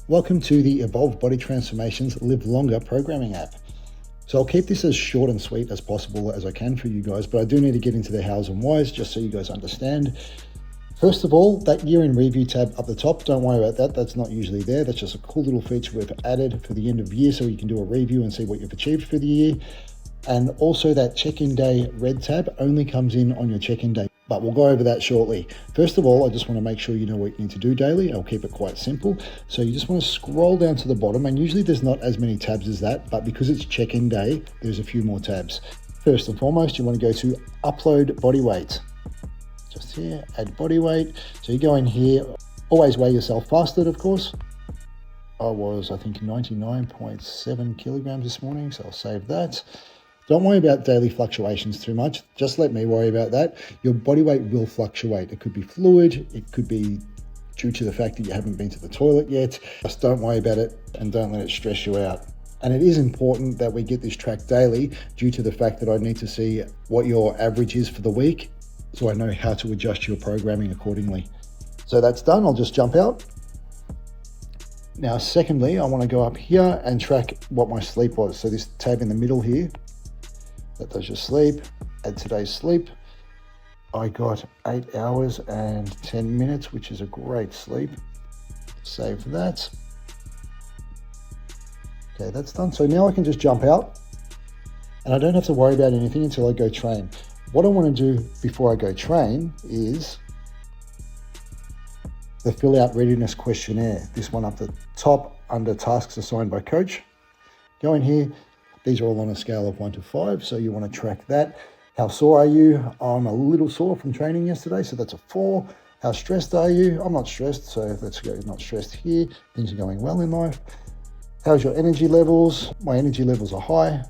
Welcome to the Evolve Body Transformations Live Longer programming app. So I'll keep this as short and sweet as possible as I can for you guys, but I do need to get into the hows and whys just so you guys understand. First of all, that year in review tab up the top, don't worry about that. That's not usually there. That's just a cool little feature we've added for the end of the year so you can do a review and see what you've achieved for the year. And also that check-in day red tab only comes in on your check-in day, but we'll go over that shortly. First of all, I just want to make sure you know what you need to do daily. I'll keep it quite simple. So you just want to scroll down to the bottom, and usually there's not as many tabs as that, but because it's check-in day, there's a few more tabs. First and foremost, you want to go to upload body weight. Just here, add body weight. So you go in here, always weigh yourself fasted, of course. I was, I think, 99.7 kilograms this morning, so I'll save that. Don't worry about daily fluctuations too much. Just let me worry about that. Your body weight will fluctuate. It could be fluid. It could be due to the fact that you haven't been to the toilet yet. Just don't worry about it and don't let it stress you out. And it is important that we get this tracked daily due to the fact that I need to see what your average is for the week so I know how to adjust your programming accordingly. So that's done. I'll just jump out. Now, secondly, I want to go up here and track what my sleep was. So this tab in the middle here, that does your sleep. Add today's sleep. I got 8 hours and 10 minutes, which is a great sleep. Save that. Okay, that's done. So now I can just jump out and I don't have to worry about anything until I go train. What I want to do before I go train is the fill out readiness questionnaire. This one up the top under tasks assigned by coach. Go in here. These are all on a scale of 1 to 5, so you want to track that. How sore are you? I'm a little sore from training yesterday, so that's a 4. How stressed are you? I'm not stressed, so let's go not stressed here. Things are going well in life. How's your energy levels? My energy levels are high.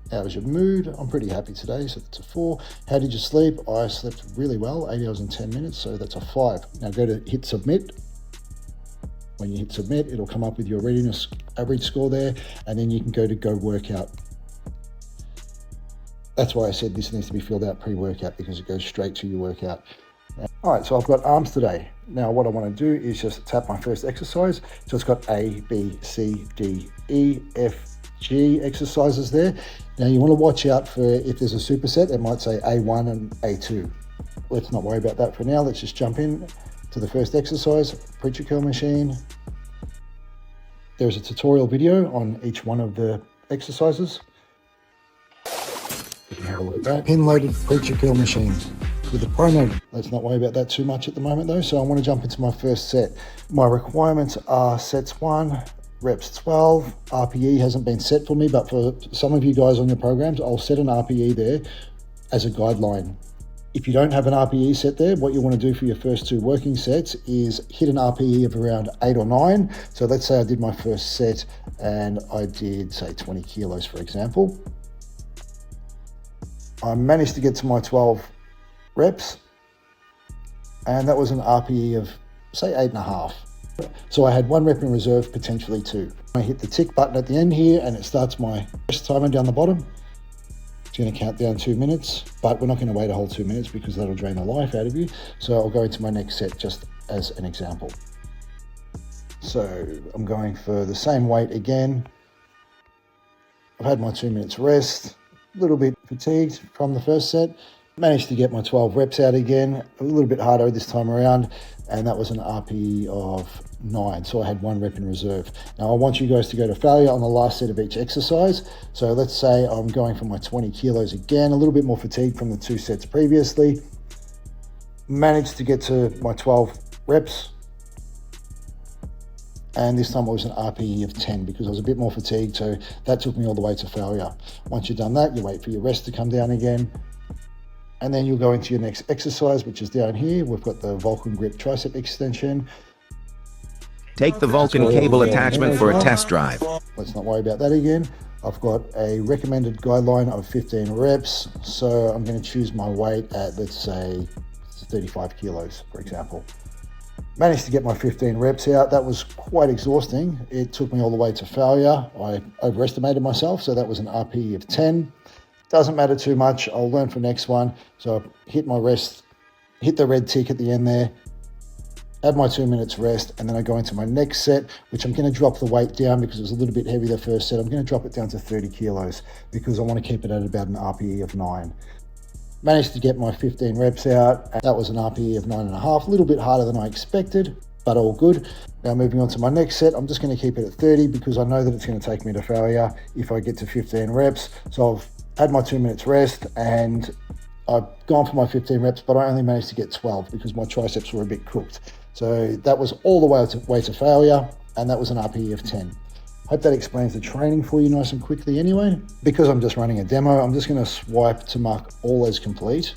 How's your mood? I'm pretty happy today, so that's a 4. How did you sleep? I slept really well, 8 hours and 10 minutes, so that's a 5. Now go to hit submit. When you hit submit, it'll come up with your readiness average score there, and then you can go to go workout. That's why I said this needs to be filled out pre-workout, because it goes straight to your workout. All right, so I've got arms today. Now what I want to do is just tap my first exercise. So it's got A, B, C, D, E, F, G exercises there. Now you want to watch out for if there's a superset, it might say A1 and A2. Let's not worry about that for now. Let's just jump in to the first exercise, preacher curl machine. There's a tutorial video on each one of the exercises. You can have a look at that. Pin-loaded preacher curl machine with a pro mode. Let's not worry about that too much at the moment though. So I want to jump into my first set. My requirements are sets 1, reps 12. RPE hasn't been set for me, but for some of you guys on your programs, I'll set an RPE there as a guideline. If you don't have an RPE set there, what you want to do for your first 2 working sets is hit an RPE of around 8 or 9. So let's say I did my first set and I did say 20 kilos, for example. I managed to get to my 12 reps and that was an RPE of say 8.5. So I had 1 rep in reserve, potentially 2. I hit the tick button at the end here and it starts my rest timer down the bottom. It's going to count down 2 minutes, but we're not going to wait a whole 2 minutes because that'll drain the life out of you. So I'll go into my next set just as an example. So I'm going for the same weight again. I've had my 2 minutes rest, a little bit fatigued from the first set. Managed to get my 12 reps out again, a little bit harder this time around, and that was an RPE of 9, so I had 1 rep in reserve. Now I want you guys to go to failure on the last set of each exercise. So let's say I'm going for my 20 kilos again, a little bit more fatigued from the 2 sets previously. Managed to get to my 12 reps, and this time it was an RPE of 10 because I was a bit more fatigued, so that took me all the way to failure. Once you've done that, you wait for your rest to come down again. And then you'll go into your next exercise, which is down here. We've got the Vulcan Grip Tricep Extension. Take the Vulcan cable attachment for a test drive. Let's not worry about that again. I've got a recommended guideline of 15 reps. So I'm going to choose my weight at, let's say, 35 kilos, for example. Managed to get my 15 reps out. That was quite exhausting. It took me all the way to failure. I overestimated myself, so that was an RPE of 10. Doesn't matter too much. I'll learn for next one. So I hit my rest, hit the red tick at the end there, Have my 2 minutes rest, and then I go into my next set, which I'm going to drop the weight down because it was a little bit heavy the first set. I'm going to drop it down to 30 kilos because I want to keep it at about an RPE of 9. Managed to get my 15 reps out, and that was an RPE of 9.5, a little bit harder than I expected, but all good. Now moving on to my next set, I'm just going to keep it at 30 because I know that it's going to take me to failure if I get to 15 reps. So I've had my 2 minutes rest and I've gone for my 15 reps, but I only managed to get 12 because my triceps were a bit cooked. So that was all the way to failure, and that was an RPE of 10. Hope that explains the training for you nice and quickly anyway. Because I'm just running a demo, I'm just going to swipe to mark all as complete,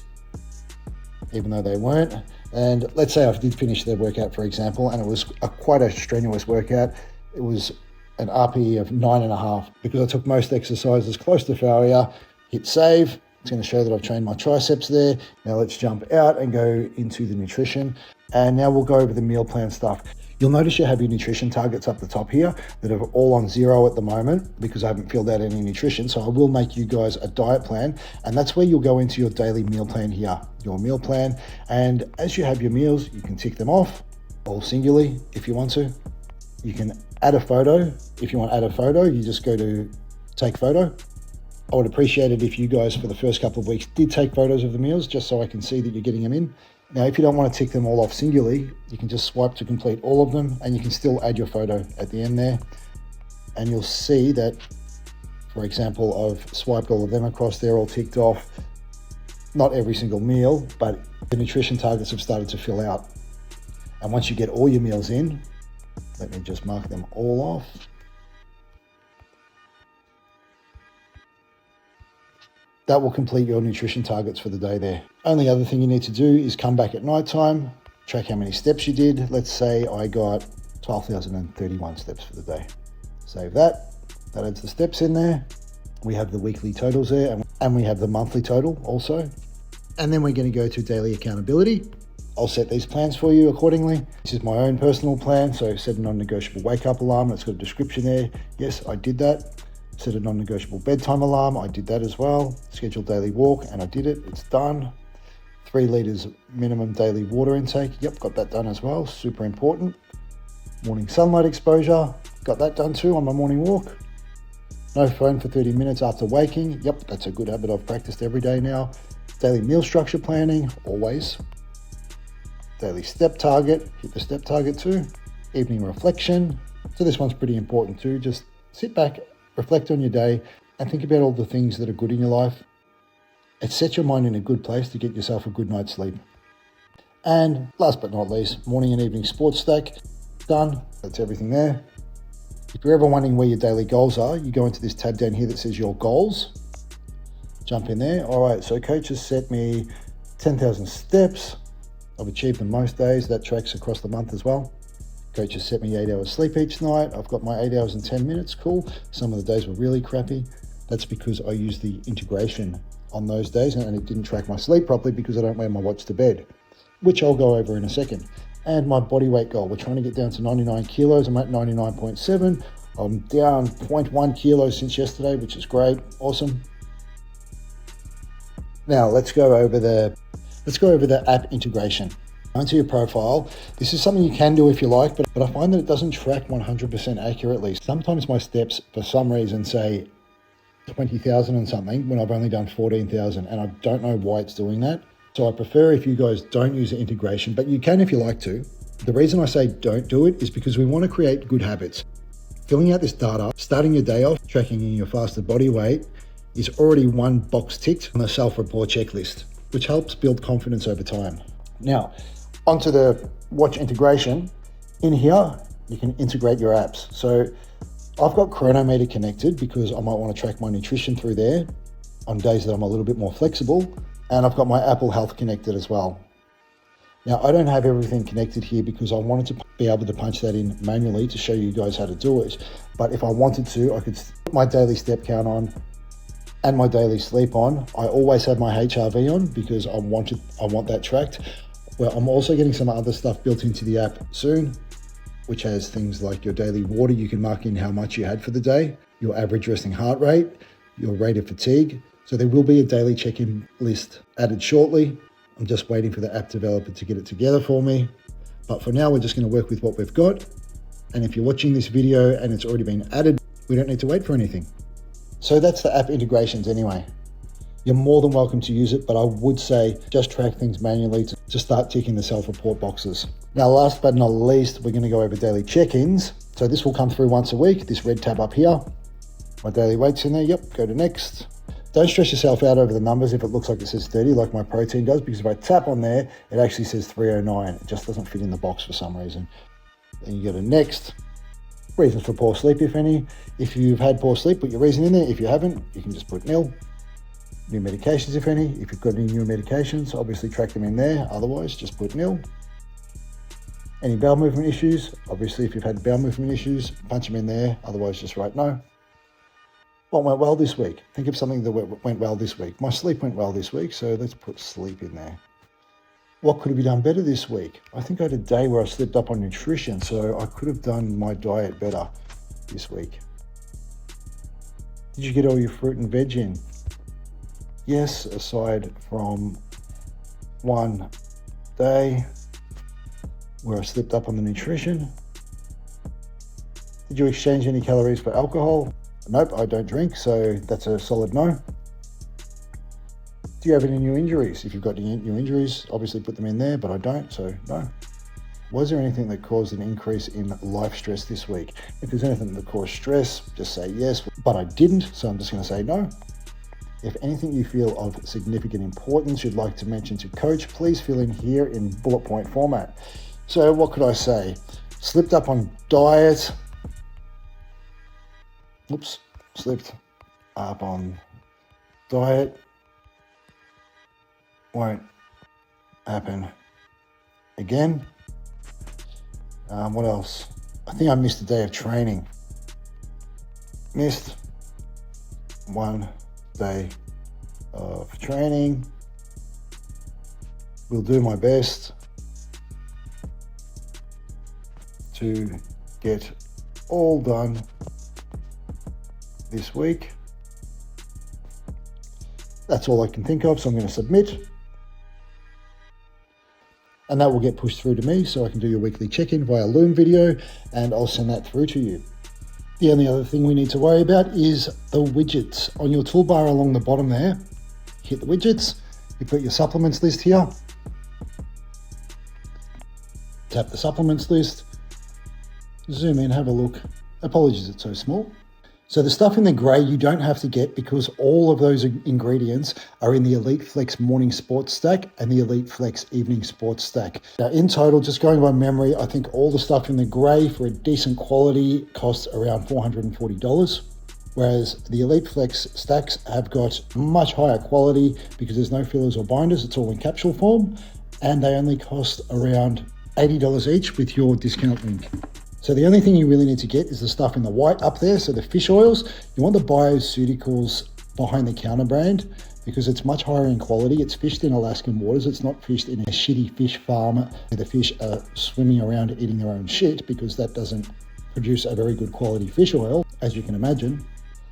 even though they weren't. And let's say I did finish the workout, for example, and it was quite a strenuous workout. It was an RPE of 9.5 because I took most exercises close to failure, hit save. It's going to show that I've trained my triceps there. Now let's jump out and go into the nutrition. And now we'll go over the meal plan stuff. You'll notice you have your nutrition targets up the top here that are all on 0 at the moment because I haven't filled out any nutrition. So I will make you guys a diet plan, and that's where you'll go into your daily meal plan here, your meal plan. And as you have your meals, you can tick them off all singularly if you want to. You can add a photo. If you want to add a photo, you just go to take photo. I would appreciate it if you guys for the first couple of weeks did take photos of the meals just so I can see that you're getting them in. Now, if you don't want to tick them all off singularly, you can just swipe to complete all of them, and you can still add your photo at the end there. And you'll see that, for example, I've swiped all of them across, they're all ticked off. Not every single meal, but the nutrition targets have started to fill out. And once you get all your meals in, let me just mark them all off. That will complete your nutrition targets for the day there. Only other thing you need to do is come back at night time, track how many steps you did. Let's say I got 12,031 steps for the day. Save that. That adds the steps in there. We have the weekly totals there, and we have the monthly total also. And then we're going to go to daily accountability. I'll set these plans for you accordingly. This is my own personal plan. So set a non-negotiable wake up alarm. It's got a description there. Yes, I did that. Set a non-negotiable bedtime alarm. I did that as well. Schedule daily walk, and I did it. It's done. 3 liters minimum daily water intake. Yep, got that done as well. Super important. Morning sunlight exposure. Got that done too on my morning walk. No phone for 30 minutes after waking. Yep, that's a good habit I've practiced every day now. Daily meal structure planning, always. Daily step target. Hit the step target too. Evening reflection. So this one's pretty important too. Just sit back, reflect on your day, and think about all the things that are good in your life. It sets your mind in a good place to get yourself a good night's sleep. And last but not least, morning and evening sports stack. Done. That's everything there. If you're ever wondering where your daily goals are, you go into this tab down here that says your goals. Jump in there. All right, so coach has set me 10,000 steps. I've achieved them most days. That tracks across the month as well. Coach has set me 8 hours sleep each night. I've got my 8 hours and 10 minutes. Cool. Some of the days were really crappy. That's because I used the integration on those days and it didn't track my sleep properly because I don't wear my watch to bed, which I'll go over in a second. And my body weight goal. We're trying to get down to 99 kilos. I'm at 99.7. I'm down 0.1 kilos since yesterday, which is great. Awesome. Now let's go over the app integration. Onto your profile. This is something you can do if you like, but I find that it doesn't track 100% accurately. Sometimes my steps, for some reason, say 20,000 and something when I've only done 14,000, and I don't know why it's doing that. So I prefer if you guys don't use the integration, but you can if you like to. The reason I say don't do it is because we want to create good habits. Filling out this data, starting your day off, tracking in your fasted body weight is already one box ticked on the self-report checklist, which helps build confidence over time. Now, onto the watch integration. In here, you can integrate your apps. So I've got Chronometer connected because I might want to track my nutrition through there on days that I'm a little bit more flexible. And I've got my Apple Health connected as well. Now, I don't have everything connected here because I wanted to be able to punch that in manually to show you guys how to do it. But if I wanted to, I could put my daily step count on and my daily sleep on. I always have my HRV on because I want that tracked. Well, I'm also getting some other stuff built into the app soon, which has things like your daily water. You can mark in how much you had for the day, your average resting heart rate, your rate of fatigue. So there will be a daily check-in list added shortly. I'm just waiting for the app developer to get it together for me. But for now, we're just going to work with what we've got. And if you're watching this video and it's already been added, we don't need to wait for anything. So that's the app integrations anyway. You're more than welcome to use it, but I would say just track things manually to start ticking the self-report boxes. Now, last but not least, we're going to go over daily check-ins. So this will come through once a week, this red tab up here. My daily weight's in there, yep, go to next. Don't stress yourself out over the numbers if it looks like it says 30 like my protein does, because if I tap on there, it actually says 309. It just doesn't fit in the box for some reason. Then you go to next. Reasons for poor sleep, if any. If you've had poor sleep, put your reason in there. If you haven't, you can just put nil. New medications, if any. If you've got any new medications, obviously track them in there. Otherwise, just put nil. Any bowel movement issues, obviously if you've had bowel movement issues, punch them in there. Otherwise, just write no. What went well this week? Think of something that went well this week. My sleep went well this week, so let's put sleep in there. What could have been done better this week? I think I had a day where I slipped up on nutrition, so I could have done my diet better this week. Did you get all your fruit and veg in? Yes, aside from one day where I slipped up on the nutrition. Did you exchange any calories for alcohol? Nope, I don't drink, so that's a solid no. Do you have any new injuries? If you've got any new injuries, obviously put them in there, but I don't, so no. Was there anything that caused an increase in life stress this week? If there's anything that caused stress, just say yes, but I didn't, so I'm just going to say no. If anything you feel of significant importance you'd like to mention to coach, please fill in here in bullet point format. So what could I say? Slipped up on diet. Oops, slipped up on diet. Won't happen again. What else? I think I missed a day of training. Missed one day of training. Will do my best to get all done this week. That's all I can think of, so I'm going to submit. And that will get pushed through to me so I can do your weekly check-in via Loom video, and I'll send that through to you. The only other thing we need to worry about is the widgets. On your toolbar along the bottom there, hit the widgets, you put your supplements list here, tap the supplements list, zoom in, have a look. Apologies, it's so small. So the stuff in the grey you don't have to get because all of those ingredients are in the Elite Flex Morning Sports Stack and the Elite Flex Evening Sports Stack. Now in total, just going by memory, I think all the stuff in the grey for a decent quality costs around $440. Whereas the Elite Flex stacks have got much higher quality because there's no fillers or binders, it's all in capsule form, and they only cost around $80 each with your discount link. So the only thing you really need to get is the stuff in the white up there. So the fish oils, you want the Bioceuticals behind the counter brand because it's much higher in quality. It's fished in Alaskan waters. It's not fished in a shitty fish farm where the fish are swimming around eating their own shit, because that doesn't produce a very good quality fish oil, as you can imagine.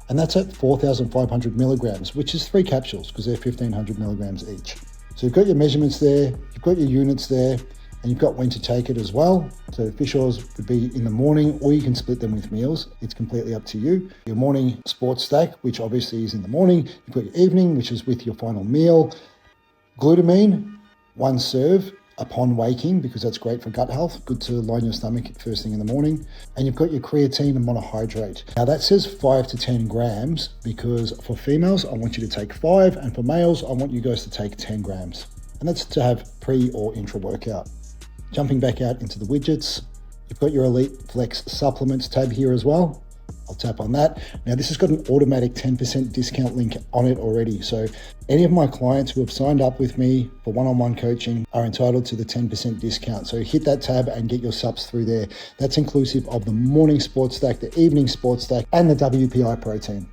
And that's at 4,500 milligrams, which is 3 capsules because they're 1,500 milligrams each. So you've got your measurements there, you've got your units there, and you've got when to take it as well. So fish oils would be in the morning, or you can split them with meals. It's completely up to you. Your morning sports stack, which obviously is in the morning. You've got your evening, which is with your final meal. Glutamine, 1 serve upon waking, because that's great for gut health. Good to line your stomach first thing in the morning. And you've got your creatine and monohydrate. Now that says 5 to 10 grams, because for females, I want you to take 5, and for males, I want you guys to take 10 grams. And that's to have pre or intra workout. Jumping back out into the widgets, you've got your Elite Flex Supplements tab here as well. I'll tap on that. Now this has got an automatic 10% discount link on it already. So any of my clients who have signed up with me for one-on-one coaching are entitled to the 10% discount. So hit that tab and get your subs through there. That's inclusive of the morning sports stack, the evening sports stack, and the WPI protein.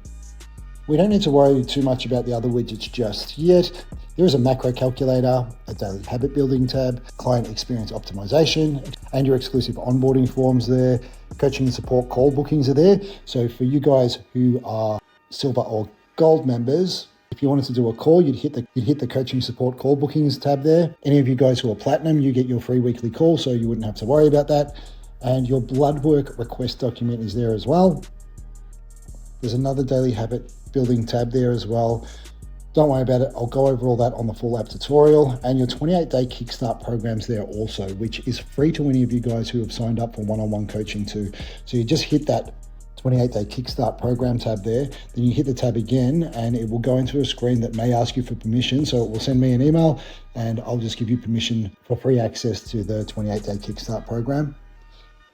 We don't need to worry too much about the other widgets just yet. There is a macro calculator, a daily habit building tab, client experience optimization, and your exclusive onboarding forms there. Coaching and support call bookings are there. So for you guys who are silver or gold members, If you wanted to do a call, you'd hit the coaching support call bookings tab there. Any of you guys who are platinum, you get your free weekly call, so you wouldn't have to worry about that. And your blood work request document is there as well. There's another daily habit building tab there as well. Don't worry about it. I'll go over all that on the full app tutorial. And your 28-day kickstart program's there also, which is free to any of you guys who have signed up for one-on-one coaching too. So you just hit that 28-day kickstart program tab there, then you hit the tab again and it will go into a screen that may ask you for permission. So it will send me an email and I'll just give you permission for free access to the 28-day kickstart program.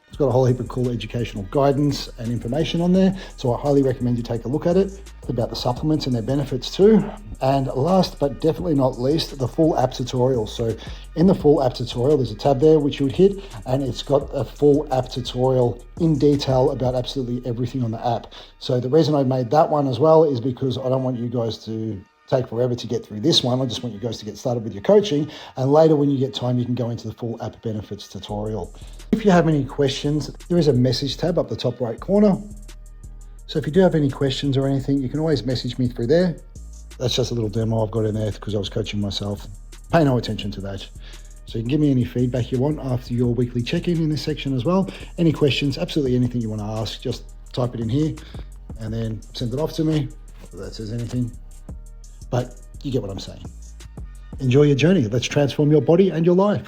It's got a whole heap of cool educational guidance and information on there, so I highly recommend you take a look at it. It's about the supplements and their benefits too. And last but definitely not least, the full app tutorial. So in the full app tutorial, there's a tab there which you would hit, and it's got a full app tutorial in detail about absolutely everything on the app. So the reason I made that one as well is because I don't want you guys to take forever to get through this one. I just want you guys to get started with your coaching, and later when you get time, you can go into the full app benefits tutorial. If you have any questions, there is a message tab up the top right corner. So if you do have any questions or anything, you can always message me through there. That's just a little demo I've got in there because I was coaching myself. Pay no attention to that. So you can give me any feedback you want after your weekly check-in in this section as well. Any questions, absolutely anything you want to ask, just type it in here and then send it off to me if that says anything. But you get what I'm saying. Enjoy your journey. Let's transform your body and your life.